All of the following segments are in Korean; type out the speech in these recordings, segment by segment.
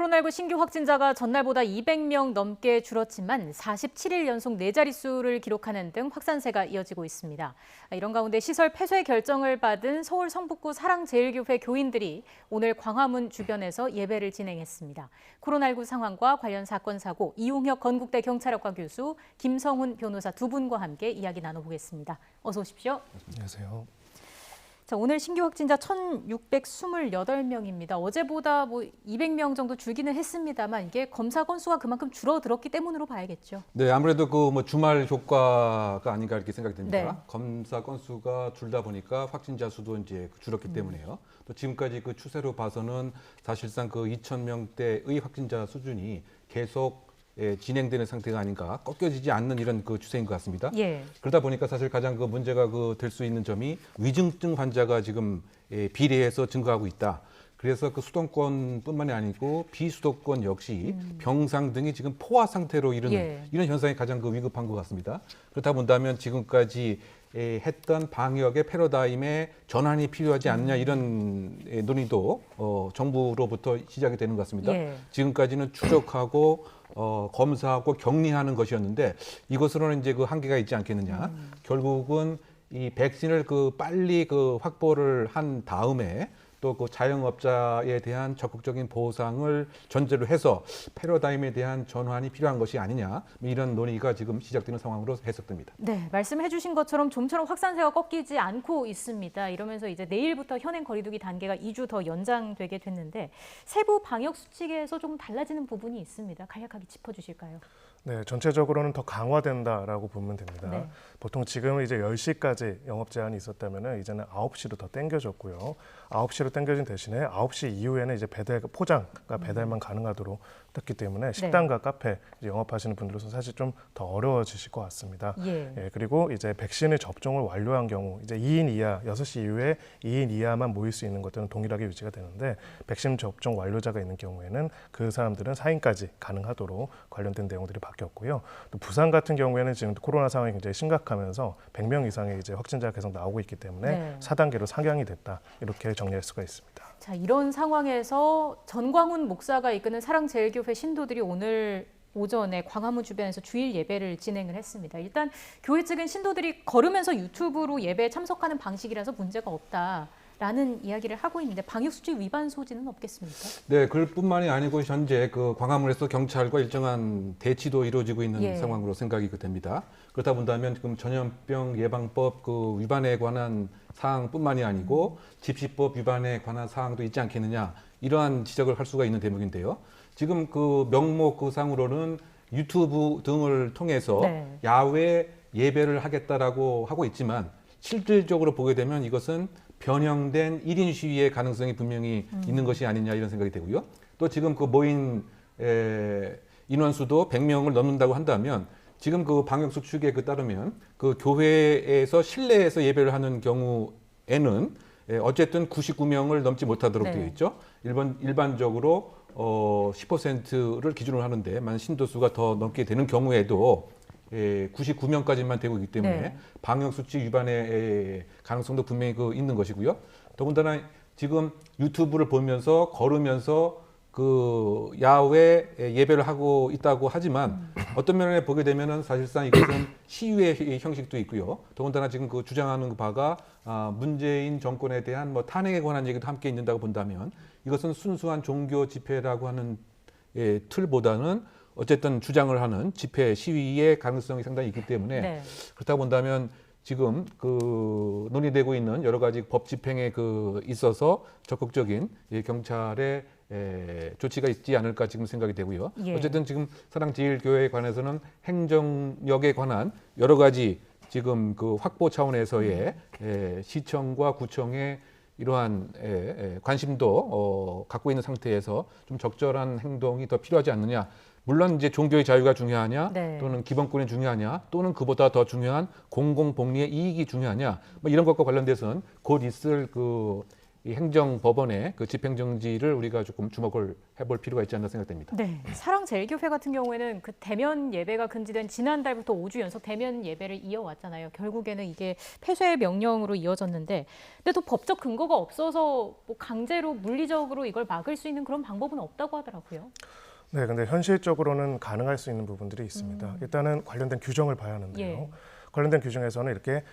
코로나19 신규 확진자가 전날보다 200명 넘게 줄었지만 47일 연속 4자릿수를 기록하는 등 확산세가 이어지고 있습니다. 이런 가운데 시설 폐쇄 결정을 받은 서울 성북구 사랑제일교회 교인들이 오늘 광화문 주변에서 예배를 진행했습니다. 코로나19 상황과 관련 사건 사고, 이용혁 건국대 경찰학과 교수, 김성훈 변호사 두 분과 함께 이야기 나눠보겠습니다. 어서 오십시오. 안녕하세요. 자, 오늘 신규 확진자 1,628명입니다. 어제보다 200명 정도 줄기는 했습니다만 이게 검사 건수가 그만큼 줄어들었기 때문으로 봐야겠죠. 네, 아무래도 주말 효과가 아닌가 이렇게 생각이 듭니다. 네. 검사 건수가 줄다 보니까 확진자 수도 이제 줄었기 때문에요. 또 지금까지 그 추세로 봐서는 사실상 2,000명대의 확진자 수준이 계속 진행되는 상태가 아닌가, 꺾여지지 않는 이런 추세인 것 같습니다. 예. 그러다 보니까 사실 가장 문제가 될 수 있는 점이 위중증 환자가 지금 비례해서 증가하고 있다. 그래서 수도권뿐만이 아니고 비수도권 역시 병상 등이 지금 포화 상태로 이런 현상이 가장 위급한 것 같습니다. 그렇다 본다면 지금까지 했던 방역의 패러다임의 전환이 필요하지 않느냐 이런 논의도 정부로부터 시작이 되는 것 같습니다. 지금까지는 추적하고 검사하고 격리하는 것이었는데 이것으로는 이제 한계가 있지 않겠느냐. 결국은 이 백신을 빨리 확보를 한 다음에 또 자영업자에 대한 적극적인 보상을 전제로 해서 패러다임에 대한 전환이 필요한 것이 아니냐, 이런 논의가 지금 시작되는 상황으로 해석됩니다. 네, 말씀해 주신 것처럼 좀처럼 확산세가 꺾이지 않고 있습니다. 이러면서 이제 내일부터 현행 거리두기 단계가 2주 더 연장되게 됐는데 세부 방역 수칙에서 조금 달라지는 부분이 있습니다. 간략하게 짚어주실까요? 네, 전체적으로는 더 강화된다라고 보면 됩니다. 네. 보통 지금은 이제 10시까지 영업 제한이 있었다면 이제는 9시로 더 당겨졌고요. 9시로 당겨진 대신에 9시 이후에는 이제 포장과 배달만 가능하도록 됐기 때문에 식당과 카페 이제 영업하시는 분들로서 사실 좀 더 어려워지실 것 같습니다. 그리고 이제 백신의 접종을 완료한 경우 이제 2인 이하, 6시 이후에 2인 이하만 모일 수 있는 것들은 동일하게 유지가 되는데 백신 접종 완료자가 있는 경우에는 그 사람들은 4인까지 가능하도록 관련된 내용들이 바뀌었고요. 또 부산 같은 경우에는 지금 코로나 상황이 굉장히 심각하면서 100명 이상의 이제 확진자가 계속 나오고 있기 때문에 4단계로 상향이 됐다. 이렇게 정리할 수가 있습니다. 자, 이런 상황에서 전광훈 목사가 이끄는 사랑제일교회 신도들이 오늘 오전에 광화문 주변에서 주일 예배를 진행을 했습니다. 일단 교회 측은 신도들이 걸으면서 유튜브로 예배에 참석하는 방식이라서 문제가 없다라는 이야기를 하고 있는데 방역수칙 위반 소지는 없겠습니까? 네, 그뿐만이 아니고 현재 광화문에서 경찰과 일정한 대치도 이루어지고 있는 상황으로 생각이 됩니다. 그렇다 본다면 지금 전염병 예방법 위반에 관한 사항뿐만이 아니고 집시법 위반에 관한 사항도 있지 않겠느냐, 이러한 지적을 할 수가 있는 대목인데요. 지금 명목 상으로는 유튜브 등을 통해서 야외 예배를 하겠다라고 하고 있지만 실질적으로 보게 되면 이것은 변형된 1인 시위의 가능성이 분명히 있는 것이 아니냐, 이런 생각이 되고요. 또 지금 모인 인원수도 100명을 넘는다고 한다면 지금 방역 수칙에 따르면 교회에서 실내에서 예배를 하는 경우에는 어쨌든 99명을 넘지 못하도록 되어 있죠. 일반적으로 10%를 기준으로 하는데 만약 신도수가 더 넘게 되는 경우에도 99명까지만 되고 있기 때문에 방역 수칙 위반의 가능성도 분명히 있는 것이고요. 더군다나 지금 유튜브를 보면서 걸으면서 야외 예배를 하고 있다고 하지만 어떤 면에 보게 되면은 사실상 이것은 시위의 형식도 있고요. 더군다나 지금 주장하는 바가 문재인 정권에 대한 탄핵에 관한 얘기도 함께 있는다고 본다면 이것은 순수한 종교 집회라고 하는 틀보다는 어쨌든 주장을 하는 집회 시위의 가능성이 상당히 있기 때문에 그렇다 본다면 지금 논의되고 있는 여러 가지 법 집행에 있어서 적극적인 경찰의 조치가 있지 않을까 지금 생각이 되고요. 어쨌든 지금 사랑제일교회에 관해서는 행정력에 관한 여러 가지 지금 확보 차원에서의 시청과 구청의 이러한 관심도 갖고 있는 상태에서 좀 적절한 행동이 더 필요하지 않느냐. 물론 이제 종교의 자유가 중요하냐, 또는 기본권이 중요하냐, 또는 그보다 더 중요한 공공복리의 이익이 중요하냐, 이런 것과 관련돼서는 곧 있을 이 행정법원의 그 집행정지를 우리가 조금 주목을 해볼 필요가 있지 않나 생각됩니다. 네, 사랑제일교회 같은 경우에는 그 대면 예배가 금지된 지난달부터 5주 연속 대면 예배를 이어왔잖아요. 결국에는 이게 폐쇄 명령으로 이어졌는데, 근데 또 법적 근거가 없어서 뭐 강제로 물리적으로 이걸 막을 수 있는 그런 방법은 없다고 하더라고요. 네, 근데 현실적으로는 가능할 수 있는 부분들이 있습니다. 일단은 관련된 규정을 봐야 하는데요. 예. 관련된 규정에서는 이렇게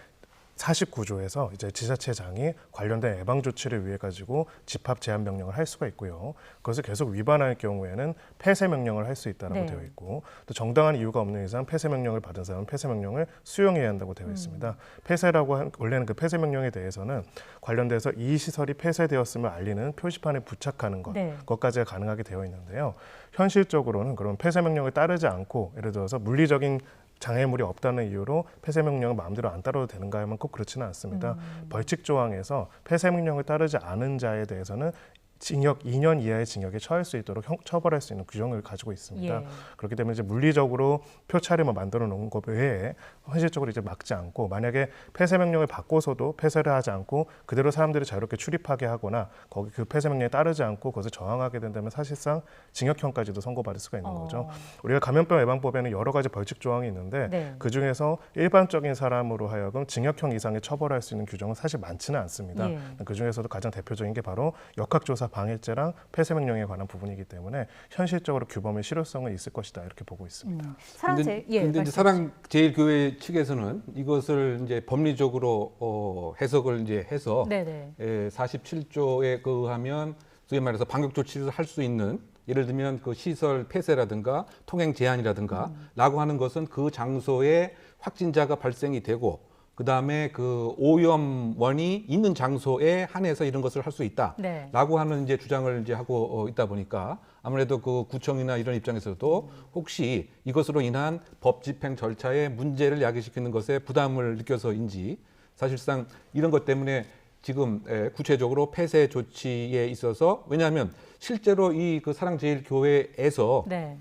49조에서 이제 지자체장이 관련된 예방 조치를 위해 가지고 집합 제한 명령을 할 수가 있고요. 그것을 계속 위반할 경우에는 폐쇄 명령을 할 수 있다라고 네. 되어 있고, 또 정당한 이유가 없는 이상 폐쇄 명령을 받은 사람은 폐쇄 명령을 수용해야 한다고 되어 있습니다. 폐쇄라고 원래는 그 폐쇄 명령에 대해서는 관련돼서 이 시설이 폐쇄되었음을 알리는 표시판에 부착하는 것, 네. 것까지가 가능하게 되어 있는데요. 현실적으로는 그런 폐쇄 명령을 따르지 않고, 예를 들어서 물리적인 장애물이 없다는 이유로 폐쇄 명령을 마음대로 안 따라도 되는가 하면 꼭 그렇지는 않습니다. 벌칙 조항에서 폐쇄 명령을 따르지 않은 자에 대해서는 징역 2년 이하의 징역에 처할 수 있도록 처벌할 수 있는 규정을 가지고 있습니다. 예. 그렇기 때문에 이제 물리적으로 표차림을 만들어 놓은 것 외에 현실적으로 이제 막지 않고, 만약에 폐쇄 명령을 받고서도 폐쇄를 하지 않고 그대로 사람들이 자유롭게 출입하게 하거나 거기 그 폐쇄 명령에 따르지 않고 그것을 저항하게 된다면 사실상 징역형까지도 선고받을 수가 있는 거죠. 우리가 감염병 예방법에는 여러 가지 벌칙 조항이 있는데 네. 그 중에서 일반적인 사람으로 하여금 징역형 이상의 처벌할 수 있는 규정은 사실 많지는 않습니다. 예. 그 중에서도 가장 대표적인 게 바로 역학조사 방해죄랑 폐쇄 명령에 관한 부분이기 때문에 현실적으로 규범의 실효성은 있을 것이다, 이렇게 보고 있습니다. 사랑제 예. 근데 이제 사랑제일교회 측에서는 이것을 이제 법리적으로 해석을 이제 해서 네네. 47조에 의하면 소위 말해서 방역 조치를 할 수 있는, 예를 들면 그 시설 폐쇄라든가 통행 제한이라든가 라고 하는 것은 그 장소에 확진자가 발생이 되고 그다음에 그 오염원이 있는 장소에 한해서 이런 것을 할 수 있다라고 네. 하는 이제 주장을 이제 하고 있다 보니까 아무래도 그 구청이나 이런 입장에서도 혹시 이것으로 인한 법 집행 절차에 문제를 야기시키는 것에 부담을 느껴서인지, 사실상 이런 것 때문에 지금 구체적으로 폐쇄 조치에 있어서, 왜냐하면 실제로 이 그 사랑제일교회에서 네.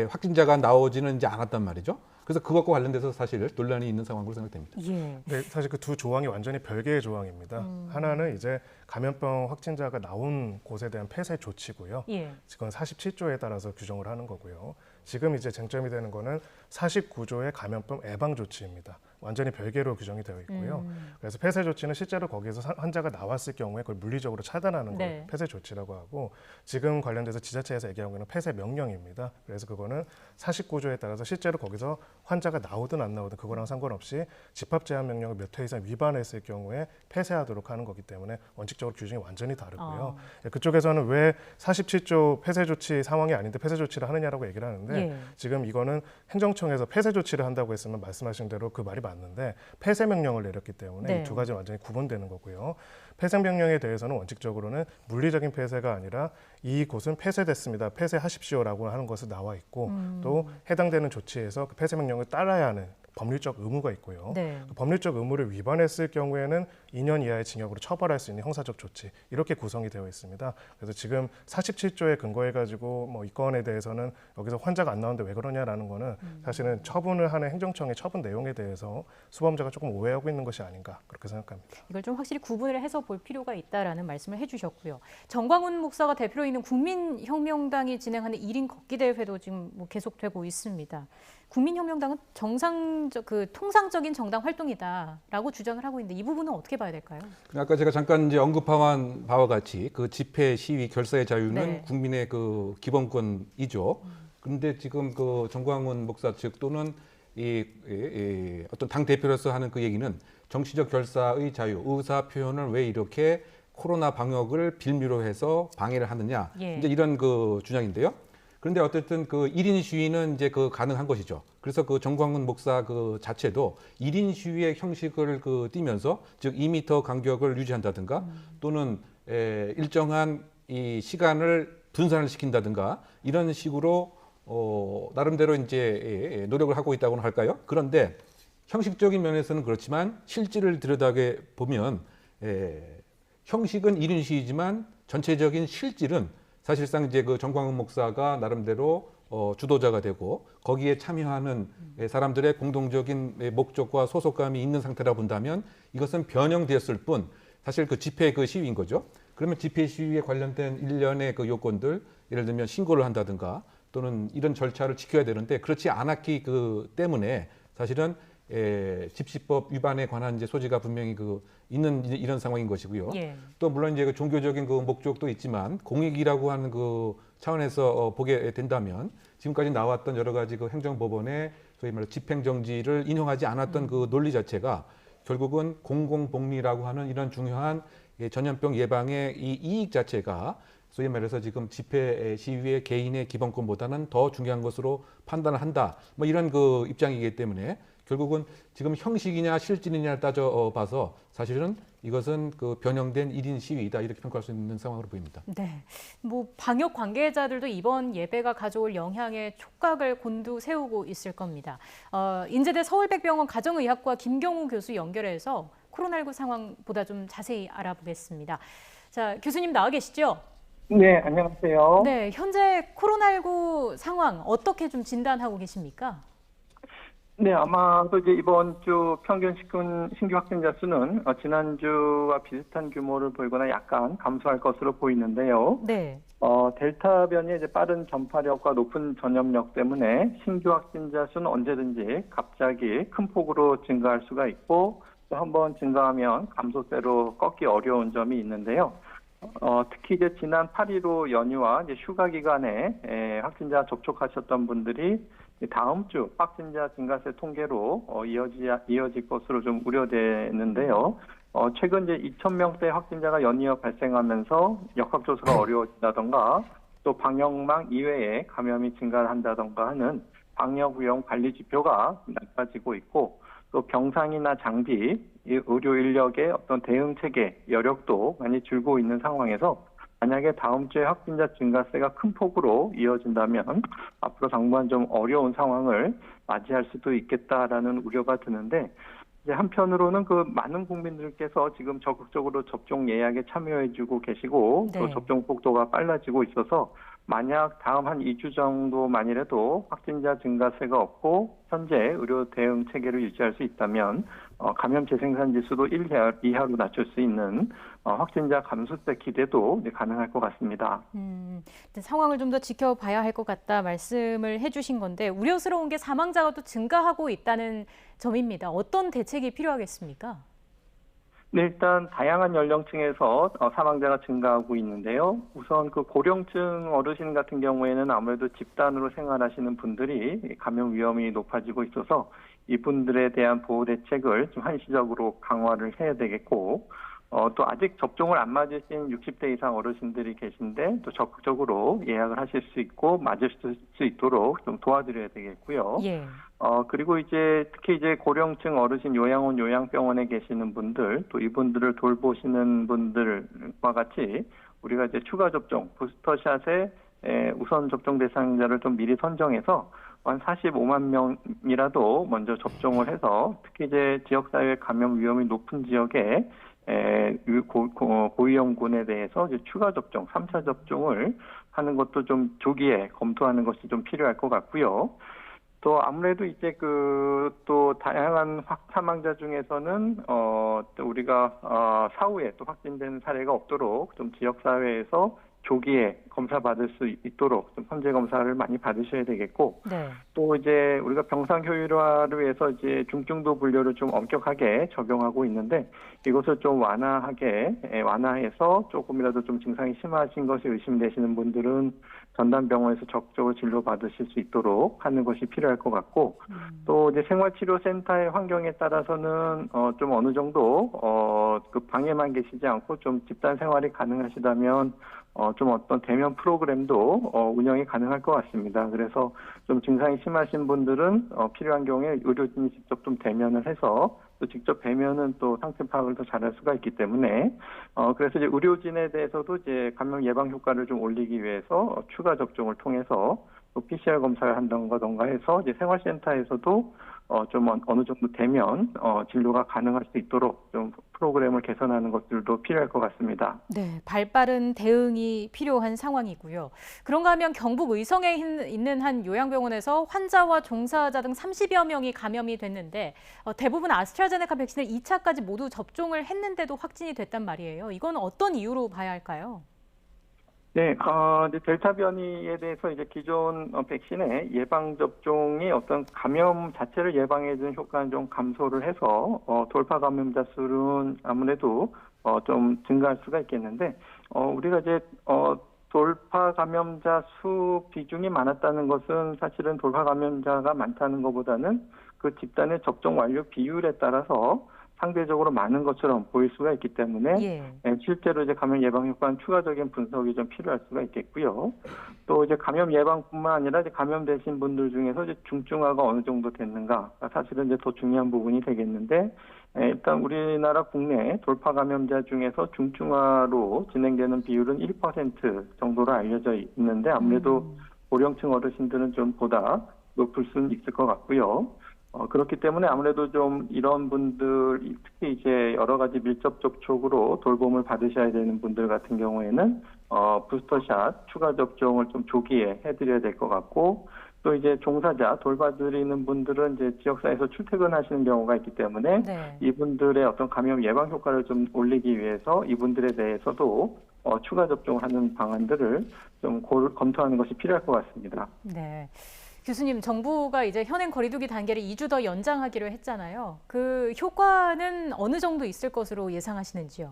확진자가 나오지는 이제 않았단 말이죠. 그래서 그것과 관련돼서 사실 논란이 있는 상황으로 생각됩니다. 예. 네, 사실 그 두 조항이 완전히 별개의 조항입니다. 하나는 이제 감염병 확진자가 나온 곳에 대한 폐쇄 조치고요. 예. 지금 47조에 따라서 규정을 하는 거고요. 지금 이제 쟁점이 되는 거는 49조의 감염병 예방 조치입니다. 완전히 별개로 규정이 되어 있고요. 그래서 폐쇄 조치는 실제로 거기에서 환자가 나왔을 경우에 그걸 물리적으로 차단하는 걸 네. 폐쇄 조치라고 하고, 지금 관련돼서 지자체에서 얘기하는 거는 폐쇄 명령입니다. 그래서 그거는 49조에 따라서 실제로 거기서 환자가 나오든 안 나오든 그거랑 상관없이 집합 제한 명령을 몇 회 이상 위반했을 경우에 폐쇄하도록 하는 거기 때문에 원칙적으로 규정이 완전히 다르고요. 그쪽에서는 왜 47조 폐쇄 조치 상황이 아닌데 폐쇄 조치를 하느냐라고 얘기를 하는데, 예. 지금 이거는 행정청에서 폐쇄 조치를 한다고 했으면 말씀하신 대로 그 말이 맞는데 폐쇄 명령을 내렸기 때문에 네. 이 두 가지는 완전히 구분되는 거고요. 폐쇄 명령에 대해서는 원칙적으로는 물리적인 폐쇄가 아니라 이곳은 폐쇄됐습니다, 폐쇄하십시오라고 하는 것이 나와 있고, 또 해당되는 조치에서 그 폐쇄 명령을 따라야 하는 법률적 의무가 있고요. 네. 그 법률적 의무를 위반했을 경우에는 2년 이하의 징역으로 처벌할 수 있는 형사적 조치, 이렇게 구성이 되어 있습니다. 그래서 지금 47조에 근거해 가지고 뭐 이 건에 대해서는 여기서 환자가 안 나오는데 왜 그러냐라는 거는 사실은 처분을 하는 행정청의 처분 내용에 대해서 수범자가 조금 오해하고 있는 것이 아닌가, 그렇게 생각합니다. 이걸 좀 확실히 구분을 해서 볼 필요가 있다라는 말씀을 해주셨고요. 정광훈 목사가 대표로 있는 국민혁명당이 진행하는 1인 걷기 대회도 지금 뭐 계속되고 있습니다. 국민혁명당은 통상적인 정당 활동이다라고 주장을 하고 있는데 이 부분은 어떻게 봐야 될까요? 아까 제가 잠깐 이제 언급한 바와 같이 그 집회, 시위, 결사의 자유는 네. 국민의 그 기본권이죠. 그런데 지금 그 정광훈 목사 측 또는 이 어떤 당 대표로서 하는 그 얘기는 정치적 결사의 자유, 의사 표현을 왜 이렇게 코로나 방역을 빌미로 해서 방해를 하느냐, 예. 이제 이런 그 주장인데요. 그런데 어쨌든 그 1인 시위는 이제 그 가능한 것이죠. 그래서 그 정광훈 목사 그 자체도 1인 시위의 형식을 그 띠면서, 즉 2m 간격을 유지한다든가 또는 일정한 이 시간을 분산을 시킨다든가 이런 식으로 나름대로 이제 노력을 하고 있다고는 할까요? 그런데 형식적인 면에서는 그렇지만 실질을 들여다게 보면 형식은 1인 시위지만 전체적인 실질은 사실상 이제 그 정광훈 목사가 나름대로 주도자가 되고 거기에 참여하는 사람들의 공동적인 목적과 소속감이 있는 상태라 본다면 이것은 변형되었을 뿐 사실 그 집회 그 시위인 거죠. 그러면 집회 시위에 관련된 일련의 그 요건들, 예를 들면 신고를 한다든가 또는 이런 절차를 지켜야 되는데 그렇지 않았기 때문에 사실은 집시법 위반에 관한 이제 소지가 분명히 있는 이런 상황인 것이고요. 예. 또 물론 이제 그 종교적인 목적도 있지만 공익이라고 하는 차원에서 보게 된다면 지금까지 나왔던 여러 가지 행정법원의 소위 말해 집행정지를 인용하지 않았던 논리 자체가 결국은 공공복리라고 하는 이런 중요한 전염병 예방의 이 이익 자체가 소위 말해서 지금 집회 시위의 개인의 기본권보다는 더 중요한 것으로 판단을 한다. 뭐 이런 입장이기 때문에 결국은 지금 형식이냐 실질이냐를 따져봐서 사실은 이것은 변형된 1인 시위이다 이렇게 평가할 수 있는 상황으로 보입니다. 네, 방역 관계자들도 이번 예배가 가져올 영향에 촉각을 곤두세우고 있을 겁니다. 인제대 서울백병원 가정의학과 김경우 교수 연결해서 코로나19 상황보다 좀 자세히 알아보겠습니다. 자, 교수님 나와 계시죠? 네, 안녕하세요. 네, 현재 코로나19 상황 어떻게 좀 진단하고 계십니까? 네, 아마도 이제 이번 주 평균 신규 확진자 수는 지난주와 비슷한 규모를 보이거나 약간 감소할 것으로 보이는데요. 네. 델타 변이의 이제 빠른 전파력과 높은 전염력 때문에 신규 확진자 수는 언제든지 갑자기 큰 폭으로 증가할 수가 있고 또 한번 증가하면 감소세로 꺾기 어려운 점이 있는데요. 특히 이제 지난 8.15 연휴와 이제 휴가 기간에 확진자 접촉하셨던 분들이 다음 주 확진자 증가세 통계로 이어질 것으로 좀 우려되는데요. 최근 이제 2,000명대 확진자가 연이어 발생하면서 역학조사가 어려워진다던가 또 방역망 이외에 감염이 증가한다던가 하는 방역 위험 관리 지표가 낮아지고 있고 또 병상이나 장비, 의료 인력의 어떤 대응 체계, 여력도 많이 줄고 있는 상황에서 만약에 다음 주에 확진자 증가세가 큰 폭으로 이어진다면 앞으로 당분간 좀 어려운 상황을 맞이할 수도 있겠다라는 우려가 드는데 이제 한편으로는 많은 국민들께서 지금 적극적으로 접종 예약에 참여해주고 계시고 네. 또 접종 속도가 빨라지고 있어서 만약 다음 한 2주 정도만이라도 확진자 증가세가 없고 현재 의료 대응 체계를 유지할 수 있다면 감염 재생산 지수도 1 이하로 낮출 수 있는 확진자 감소세 기대도 가능할 것 같습니다. 상황을 좀 더 지켜봐야 할 것 같다 말씀을 해주신 건데 우려스러운 게 사망자가 또 증가하고 있다는 점입니다. 어떤 대책이 필요하겠습니까? 네, 일단 다양한 연령층에서 사망자가 증가하고 있는데요. 우선 고령층 어르신 같은 경우에는 아무래도 집단으로 생활하시는 분들이 감염 위험이 높아지고 있어서 이분들에 대한 보호 대책을 좀 한시적으로 강화를 해야 되겠고 또 아직 접종을 안 맞으신 60대 이상 어르신들이 계신데 또 적극적으로 예약을 하실 수 있고 맞을 수 있도록 좀 도와드려야 되겠고요. 예. 그리고 특히 고령층 어르신 요양원, 요양병원에 계시는 분들, 또 이분들을 돌보시는 분들과 같이 우리가 추가 접종, 부스터샷에 우선 접종 대상자를 좀 미리 선정해서 한 45만 명이라도 먼저 접종을 해서 특히 지역사회 감염 위험이 높은 지역에 고위험군에 대해서 추가 접종, 3차 접종을 하는 것도 좀 조기에 검토하는 것이 좀 필요할 것 같고요. 또 아무래도 또 다양한 사망자 중에서는 또 우리가 사후에 또 확진된 사례가 없도록 좀 지역 사회에서 조기에 검사 받을 수 있도록 좀 선제 검사를 많이 받으셔야 되겠고, 네. 또 우리가 병상 효율화를 위해서 중증도 분류를 좀 엄격하게 적용하고 있는데 이것을 좀 완화해서 조금이라도 좀 증상이 심하신 것이 의심되시는 분들은 전담병원에서 적극적으로 진료 받으실 수 있도록 하는 것이 필요할 것 같고, 또 생활치료센터의 환경에 따라서는 좀 어느 정도 방에만 계시지 않고 좀 집단 생활이 가능하시다면 좀 어떤 대면 프로그램도 운영이 가능할 것 같습니다. 그래서 좀 증상이 심하신 분들은 필요한 경우에 의료진이 직접 좀 대면을 해서 또 직접 뵈면은 또 상태 파악을 더 잘할 수가 있기 때문에 그래서 의료진에 대해서도 감염 예방 효과를 좀 올리기 위해서 추가 접종을 통해서 또 PCR 검사를 한다던가 해서 이제 생활센터에서도 좀 어느 정도 되면 진료가 가능할 수 있도록 좀 프로그램을 개선하는 것들도 필요할 것 같습니다. 네, 발빠른 대응이 필요한 상황이고요. 그런가 하면 경북 의성에 있는 한 요양병원에서 환자와 종사자 등 30여 명이 감염이 됐는데 대부분 아스트라제네카 백신을 2차까지 모두 접종을 했는데도 확진이 됐단 말이에요. 이건 어떤 이유로 봐야 할까요? 네, 이제 델타 변이에 대해서 이제 기존 백신의 예방 접종이 어떤 감염 자체를 예방해주는 효과는 좀 감소를 해서 돌파 감염자 수는 아무래도 좀 증가할 수가 있겠는데 우리가 이제 돌파 감염자 수 비중이 많았다는 것은 사실은 돌파 감염자가 많다는 것보다는 그 집단의 접종 완료 비율에 따라서 상대적으로 많은 것처럼 보일 수가 있기 때문에 예. 실제로 이제 감염 예방 효과는 추가적인 분석이 좀 필요할 수가 있겠고요. 또 이제 감염 예방뿐만 아니라 이제 감염되신 분들 중에서 이제 중증화가 어느 정도 됐는가 사실은 이제 더 중요한 부분이 되겠는데 일단 우리나라 국내 돌파 감염자 중에서 중증화로 진행되는 비율은 1% 정도로 알려져 있는데 아무래도 고령층 어르신들은 좀 보다 높을 수는 있을 것 같고요. 그렇기 때문에 아무래도 좀 이런 분들, 특히 이제 여러 가지 밀접 접촉으로 돌봄을 받으셔야 되는 분들 같은 경우에는, 부스터샷 추가 접종을 좀 조기에 해드려야 될 것 같고, 또 이제 종사자, 돌봐드리는 분들은 이제 지역사회에서 출퇴근하시는 경우가 있기 때문에, 네. 이분들의 어떤 감염 예방 효과를 좀 올리기 위해서 이분들에 대해서도 추가 접종을 하는 방안들을 좀 검토하는 것이 필요할 것 같습니다. 네. 교수님, 정부가 이제 현행 거리두기 단계를 2주 더 연장하기로 했잖아요. 그 효과는 어느 정도 있을 것으로 예상하시는지요?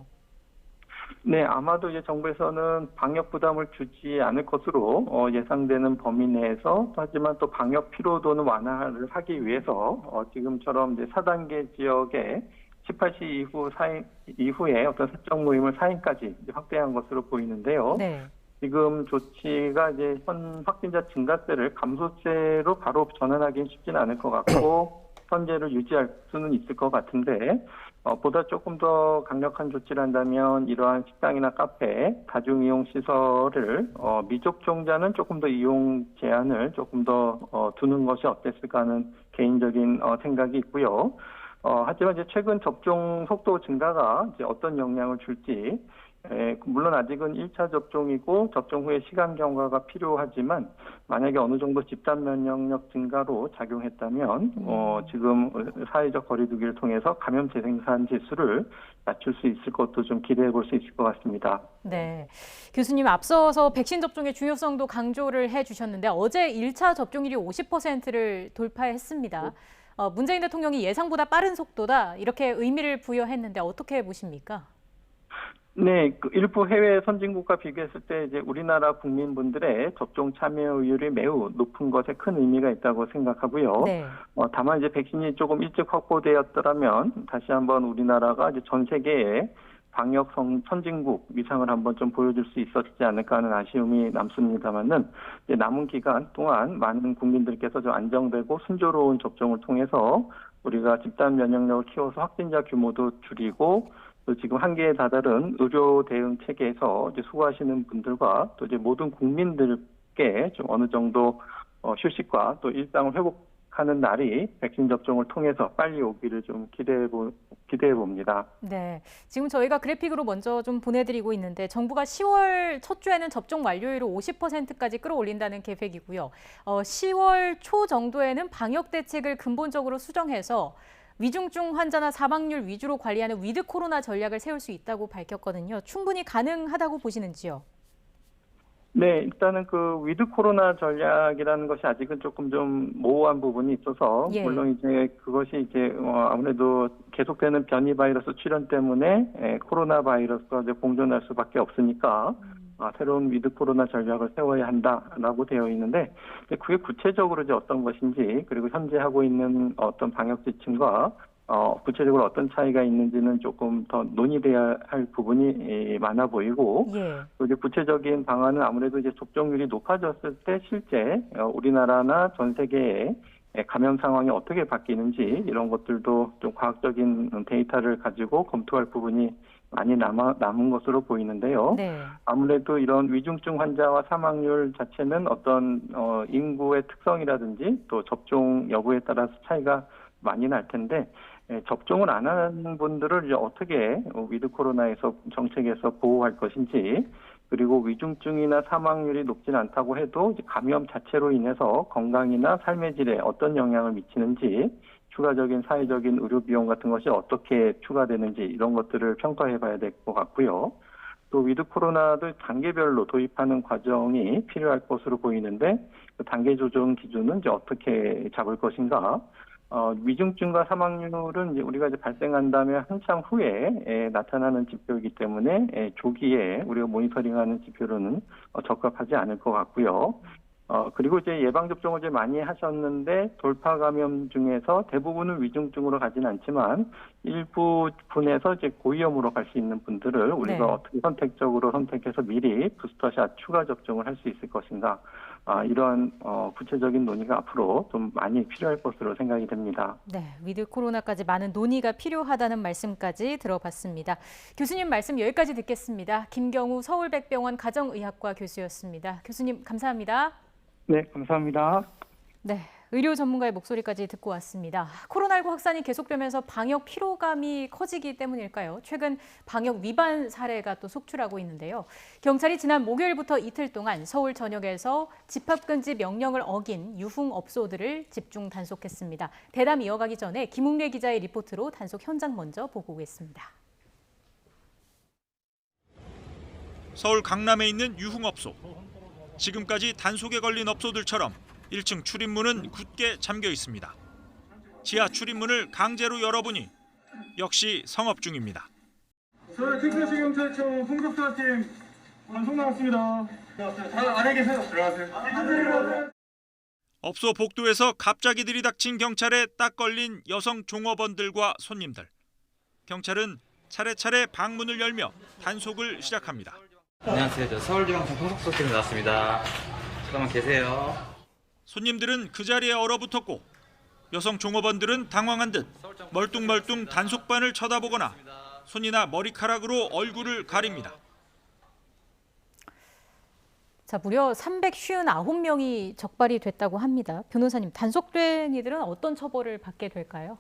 네, 아마도 이제 정부에서는 방역 부담을 주지 않을 것으로 예상되는 범위 내에서 하지만 또 방역 피로도는 완화를 하기 위해서 지금처럼 이제 4단계 지역에 18시 이후에 어떤 사적 모임을 4인까지 확대한 것으로 보이는데요. 네. 지금 조치가 이제 현 확진자 증가세를 감소세로 바로 전환하기는 쉽지는 않을 것 같고 현재를 유지할 수는 있을 것 같은데 보다 조금 더 강력한 조치를 한다면 이러한 식당이나 카페, 다중이용 시설을 미접종자는 조금 더 이용 제한을 조금 더 두는 것이 어땠을까 하는 개인적인 생각이 있고요. 하지만 이제 최근 접종 속도 증가가 이제 어떤 영향을 줄지 물론 아직은 1차 접종이고 접종 후에 시간 경과가 필요하지만 만약에 어느 정도 집단 면역력 증가로 작용했다면 지금 사회적 거리두기를 통해서 감염 재생산 지수를 낮출 수 있을 것도 좀 기대해 볼 수 있을 것 같습니다. 네. 교수님, 앞서서 백신 접종의 중요성도 강조를 해주셨는데 어제 1차 접종률이 50%를 돌파했습니다. 문재인 대통령이 예상보다 빠른 속도다 이렇게 의미를 부여했는데 어떻게 보십니까? 네, 그 일부 해외 선진국과 비교했을 때 이제 우리나라 국민분들의 접종 참여율이 매우 높은 것에 큰 의미가 있다고 생각하고요. 네. 다만 이제 백신이 조금 일찍 확보되었더라면 다시 한번 우리나라가 이제 전 세계에 방역 선진국 위상을 한번 좀 보여줄 수 있었지 않을까 하는 아쉬움이 남습니다만은 남은 기간 동안 많은 국민들께서 좀 안정되고 순조로운 접종을 통해서 우리가 집단 면역력을 키워서 확진자 규모도 줄이고 또 지금 한계에 다다른 의료 대응 체계에서 이제 수고하시는 분들과 또 이제 모든 국민들께 좀 어느 정도 휴식과 또 일상을 회복하는 날이 백신 접종을 통해서 빨리 오기를 좀 기대해 봅니다. 네, 지금 저희가 그래픽으로 먼저 좀 보내드리고 있는데 정부가 10월 첫 주에는 접종 완료율을 50%까지 끌어올린다는 계획이고요. 10월 초 정도에는 방역 대책을 근본적으로 수정해서 위중증 환자나 사망률 위주로 관리하는 위드 코로나 전략을 세울 수 있다고 밝혔거든요. 충분히 가능하다고 보시는지요? 네, 일단은 그 위드 코로나 전략이라는 것이 아직은 조금 좀 모호한 부분이 있어서 예. 물론 이제 그것이 이제 아무래도 계속되는 변이 바이러스 출현 때문에 코로나 바이러스와 이제 공존할 수밖에 없으니까 새로운 위드 코로나 전략을 세워야 한다라고 되어 있는데 그게 구체적으로 이제 어떤 것인지 그리고 현재 하고 있는 어떤 방역 지침과 구체적으로 어떤 차이가 있는지는 조금 더 논의돼야 할 부분이 많아 보이고 예. 또 이제 구체적인 방안은 아무래도 이제 접종률이 높아졌을 때 실제 우리나라나 전 세계의 감염 상황이 어떻게 바뀌는지 이런 것들도 좀 과학적인 데이터를 가지고 검토할 부분이 많이 남은 것으로 보이는데요. 네. 아무래도 이런 위중증 환자와 사망률 자체는 어떤 인구의 특성이라든지 또 접종 여부에 따라서 차이가 많이 날 텐데 접종을 안 하는 분들을 이제 어떻게 위드 코로나에서 정책에서 보호할 것인지 그리고 위중증이나 사망률이 높진 않다고 해도 이제 감염 자체로 인해서 건강이나 삶의 질에 어떤 영향을 미치는지 추가적인 사회적인 의료 비용 같은 것이 어떻게 추가되는지 이런 것들을 평가해 봐야 될 것 같고요. 또 위드 코로나도 단계별로 도입하는 과정이 필요할 것으로 보이는데 그 단계 조정 기준은 이제 어떻게 잡을 것인가? 위중증과 사망률은 이제 우리가 이제 발생한 다음에 한참 후에 나타나는 지표이기 때문에 조기에 우리가 모니터링하는 지표로는 적합하지 않을 것 같고요. 그리고 이제 예방접종을 이제 많이 하셨는데 돌파 감염 중에서 대부분은 위중증으로 가진 않지만 일부 분에서 이제 고위험으로 갈 수 있는 분들을 우리가 네. 어떻게 선택적으로 선택해서 미리 부스터샷 추가 접종을 할 수 있을 것인가. 이런 구체적인 논의가 앞으로 좀 많이 필요할 것으로 생각이 됩니다. 네, 위드 코로나까지 많은 논의가 필요하다는 말씀까지 들어봤습니다. 교수님 말씀 여기까지 듣겠습니다. 김경우 서울백병원 가정의학과 교수였습니다. 교수님 감사합니다. 네, 감사합니다. 네, 의료 전문가의 목소리까지 듣고 왔습니다. 코로나19 확산이 계속되면서 방역 피로감이 커지기 때문일까요? 최근 방역 위반 사례가 또 속출하고 있는데요. 경찰이 지난 목요일부터 이틀 동안 서울 전역에서 집합금지 명령을 어긴 유흥업소들을 집중 단속했습니다. 대담 이어가기 전에 김웅래 기자의 리포트로 단속 현장 먼저 보고 오겠습니다. 서울 강남에 있는 유흥업소. 지금까지 단속에 걸린 업소들처럼 1층 출입문은 굳게 잠겨 있습니다. 지하 출입문을 강제로 열어보니 역시 성업 중입니다. 서울 특별시경찰청 풍속수사팀 단속 나왔습니다. 안에 계세요. 들어가세요. 업소 복도에서 갑자기 들이닥친 경찰에 딱 걸린 여성 종업원들과 손님들. 경찰은 차례차례 방문을 열며 단속을 시작합니다. 안녕하세요. 저 서울지방청 풍속수사팀 나왔습니다. 잠깐만 계세요. 손님들은 그 자리에 얼어붙었고 여성 종업원들은 당황한 듯 멀뚱멀뚱 단속반을 쳐다보거나 손이나 머리카락으로 얼굴을 가립니다. 자, 무려 359명이 적발이 됐다고 합니다. 변호사님, 단속된 이들은 어떤 처벌을 받게 될까요?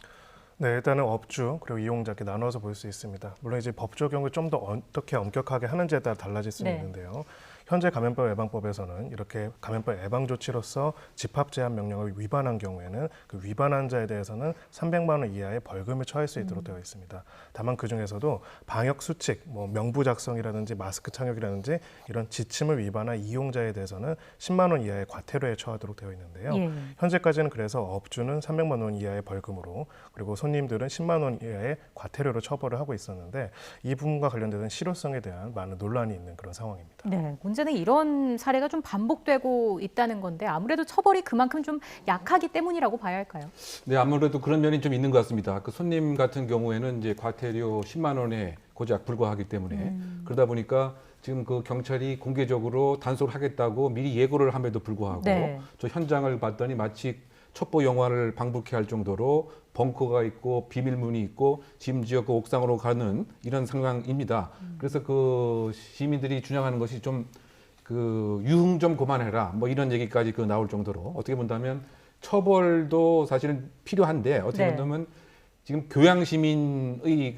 네, 일단은 업주 그리고 이용자 이렇게 나눠서 볼 수 있습니다. 물론 이제 법 적용을 좀 더 어떻게 엄격하게 하는지에 따라 달라질 수는 네. 있는데요. 현재 감염병 예방법에서는 이렇게 감염병 예방 조치로서 집합 제한 명령을 위반한 경우에는 그 위반한 자에 대해서는 300만 원 이하의 벌금을 처할 수 있도록 되어 있습니다. 다만 그 중에서도 방역 수칙, 뭐 명부 작성이라든지 마스크 착용이라든지 이런 지침을 위반한 이용자에 대해서는 10만 원 이하의 과태료에 처하도록 되어 있는데요. 예. 현재까지는 그래서 업주는 300만 원 이하의 벌금으로 그리고 손님들은 10만 원 이하의 과태료로 처벌을 하고 있었는데 이 부분과 관련된 실효성에 대한 많은 논란이 있는 그런 상황입니다. 네, 문제는 이런 사례가 좀 반복되고 있다는 건데 아무래도 처벌이 그만큼 좀 약하기 때문이라고 봐야 할까요? 네, 아무래도 그런 면이 좀 있는 것 같습니다. 그 손님 같은 경우에는 이제 과태료 10만 원에 고작 불과하기 때문에 그러다 보니까 지금 그 경찰이 공개적으로 단속을 하겠다고 미리 예고를 함에도 불구하고 네. 저 현장을 봤더니 마치 첩보 영화를 방불케 할 정도로 벙커가 있고 비밀문이 있고 심지어 그 옥상으로 가는 이런 상황입니다. 그래서 그 시민들이 주장하는 것이 좀 그 유흥 좀 그만해라 뭐 이런 얘기까지 그 나올 정도로 어떻게 본다면 처벌도 사실은 필요한데 어떻게 네. 본다면 지금 교양 시민의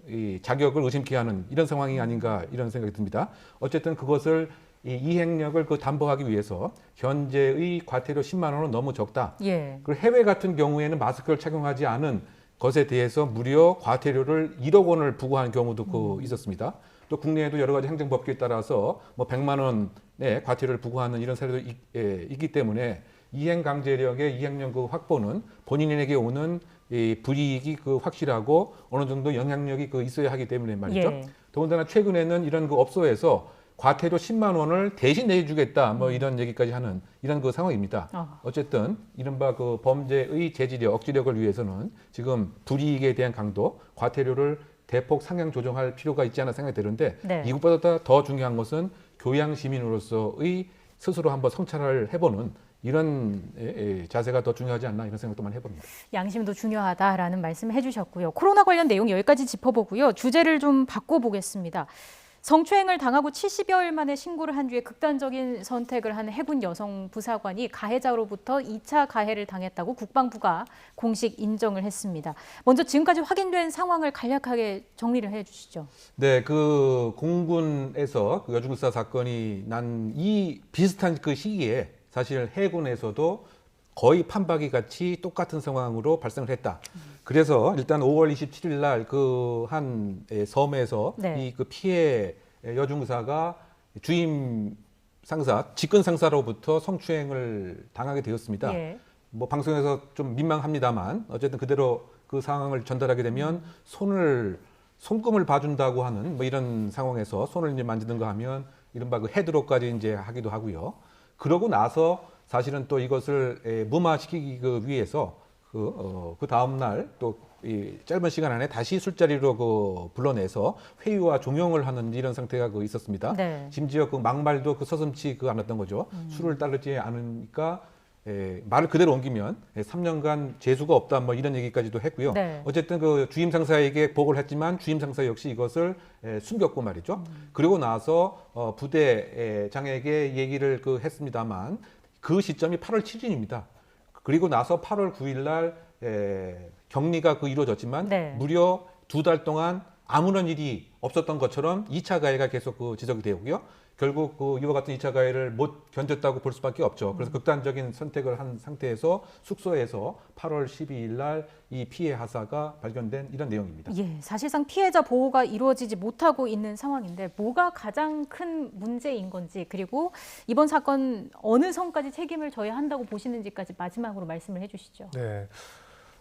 이 자격을 의심케 하는 이런 상황이 아닌가 이런 생각이 듭니다. 어쨌든 그것을 이 이행력을 그 담보하기 위해서 현재의 과태료 10만 원은 너무 적다. 예. 그리고 해외 같은 경우에는 마스크를 착용하지 않은 것에 대해서 무려 과태료를 1억 원을 부과하는 경우도 그 있었습니다. 또 국내에도 여러 가지 행정법규에 따라서 뭐 100만 원의 과태료를 부과하는 이런 사례도 있기 때문에 이행 강제력의 이행력 그 확보는 본인에게 오는 이 불이익이 그 확실하고 어느 정도 영향력이 그 있어야 하기 때문에 말이죠. 예. 더군다나 최근에는 이런 그 업소에서 과태료 10만 원을 대신 내주겠다 뭐 이런 얘기까지 하는 이런 그 상황입니다. 어쨌든 이른바 그 범죄의 제지력, 억지력을 위해서는 지금 불이익에 대한 강도, 과태료를 대폭 상향 조정할 필요가 있지 않나 생각이 드는데 네. 이것보다 더 중요한 것은 교양 시민으로서의 스스로 한번 성찰을 해보는 이런 자세가 더 중요하지 않나 이런 생각도 많이 해봅니다. 양심도 중요하다라는 말씀 해주셨고요. 코로나 관련 내용 여기까지 짚어보고요. 주제를 좀 바꿔보겠습니다. 성추행을 당하고 70여일 만에 신고를 한 뒤에 극단적인 선택을 한 해군 여성 부사관이 가해자로부터 2차 가해를 당했다고 국방부가 공식 인정을 했습니다. 먼저 지금까지 확인된 상황을 간략하게 정리를 해주시죠. 네, 그 공군에서 그 여중사 사건이 난 이 비슷한 그 시기에 사실 해군에서도 거의 판박이 같이 똑같은 상황으로 발생을 했다. 그래서 일단 5월 27일 날 그 한 섬에서 네. 이 그 피해 여중사가 주임 상사, 직권 상사로부터 성추행을 당하게 되었습니다. 예. 뭐 방송에서 좀 민망합니다만 어쨌든 그대로 그 상황을 전달하게 되면 손금을 봐준다고 하는 뭐 이런 상황에서 손을 이제 만지든가 하면 이른바 그 헤드로까지 이제 하기도 하고요. 그러고 나서 사실은 또 이것을 무마시키기 위해서 그 다음 날 또 이 짧은 시간 안에 다시 술자리로 그 불러내서 회유와 종용을 하는 이런 상태가 있었습니다. 네. 심지어 그 막말도 서슴지 안 했던 거죠. 술을 따르지 않으니까 말을 그대로 옮기면 3년간 재수가 없다 뭐 이런 얘기까지도 했고요. 네. 어쨌든 그 주임 상사에게 보고를 했지만 주임 상사 역시 이것을 숨겼고 말이죠. 그리고 나서 부대장에게 얘기를 했습니다만 그 시점이 8월 7일입니다. 그리고 나서 8월 9일 날 격리가 이루어졌지만 네. 무려 2달 동안 아무런 일이 없었던 것처럼 2차 가해가 계속 지적이 되고요. 결국 이와 같은 2차 가해를 못 견뎠다고 볼 수밖에 없죠. 그래서 극단적인 선택을 한 상태에서 숙소에서 8월 12일 날 이 피해 하사가 발견된 이런 내용입니다. 예, 사실상 피해자 보호가 이루어지지 못하고 있는 상황인데 뭐가 가장 큰 문제인 건지 그리고 이번 사건 어느 선까지 책임을 져야 한다고 보시는지까지 마지막으로 말씀을 해주시죠. 네,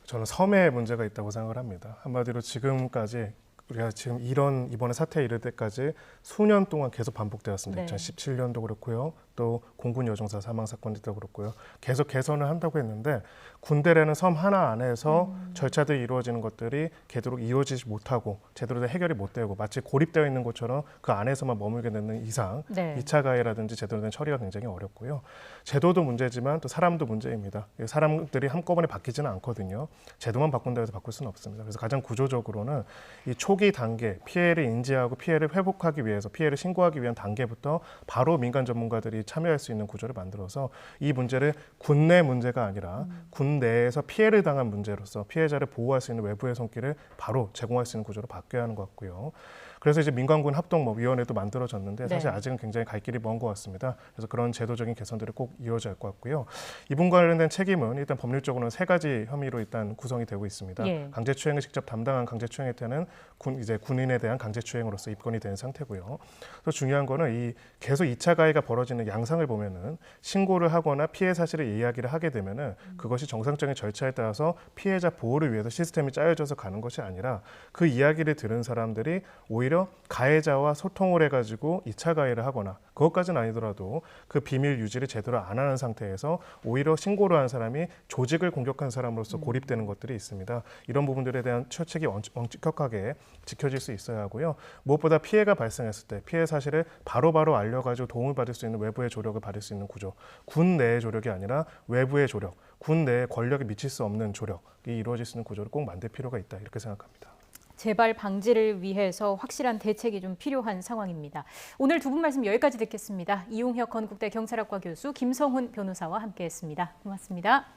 저는 섬에 문제가 있다고 생각을 합니다. 한마디로 지금까지 우리가 지금 이번에 사태에 이를 때까지 수년 동안 계속 반복되었습니다. 네. 2017년도 그렇고요. 또 공군 여중사 사망 사건도 그렇고요. 계속 개선을 한다고 했는데 군대라는 섬 하나 안에서 절차들이 이루어지는 것들이 제대로 이루어지지 못하고 제대로 된 해결이 못 되고 마치 고립되어 있는 것처럼 그 안에서만 머물게 되는 이상 네. 2차 가해라든지 제대로 된 처리가 굉장히 어렵고요. 제도도 문제지만 또 사람도 문제입니다. 사람들이 한꺼번에 바뀌지는 않거든요. 제도만 바꾼다고 해서 바꿀 수는 없습니다. 그래서 가장 구조적으로는 이 초기 단계 피해를 인지하고 피해를 회복하기 위해서 피해를 신고하기 위한 단계부터 바로 민간 전문가들이 참여할 수 있는 구조를 만들어서 이 문제를 군내 문제가 아니라 군 내에서 피해를 당한 문제로서 피해자를 보호할 수 있는 외부의 손길을 바로 제공할 수 있는 구조로 바뀌어야 하는 것 같고요. 그래서 이제 민간군 합동위원회도 만들어졌는데 사실 네. 아직은 굉장히 갈 길이 먼 것 같습니다. 그래서 그런 제도적인 개선들이 꼭 이루어져야 할 것 같고요. 이분 관련된 책임은 일단 법률적으로는 3가지 혐의로 일단 구성이 되고 있습니다. 예. 강제추행을 직접 담당한 강제추행 혜태는 군인에 대한 강제추행으로서 입건이 된 상태고요. 또 중요한 거는 계속 2차 가해가 벌어지는 양상을 보면은 신고를 하거나 피해 사실을 이야기를 하게 되면은 그것이 정상적인 절차에 따라서 피해자 보호를 위해서 시스템이 짜여져서 가는 것이 아니라 그 이야기를 들은 사람들이 오히려 가해자와 소통을 해가지고 2차 가해를 하거나 그것까지는 아니더라도 그 비밀 유지를 제대로 안 하는 상태에서 오히려 신고를 한 사람이 조직을 공격한 사람으로서 고립되는 것들이 있습니다. 이런 부분들에 대한 처책이 엄격하게 지켜질 수 있어야 하고요. 무엇보다 피해가 발생했을 때 피해 사실을 바로바로 알려가지고 도움을 받을 수 있는 외부의 조력을 받을 수 있는 구조. 군 내의 조력이 아니라 외부의 조력, 군 내에 권력이 미칠 수 없는 조력이 이루어질 수 있는 구조를 꼭 만들 필요가 있다 이렇게 생각합니다. 재발 방지를 위해서 확실한 대책이 좀 필요한 상황입니다. 오늘 두 분 말씀 여기까지 듣겠습니다. 이용혁 건국대 경찰학과 교수, 김성훈 변호사와 함께했습니다. 고맙습니다.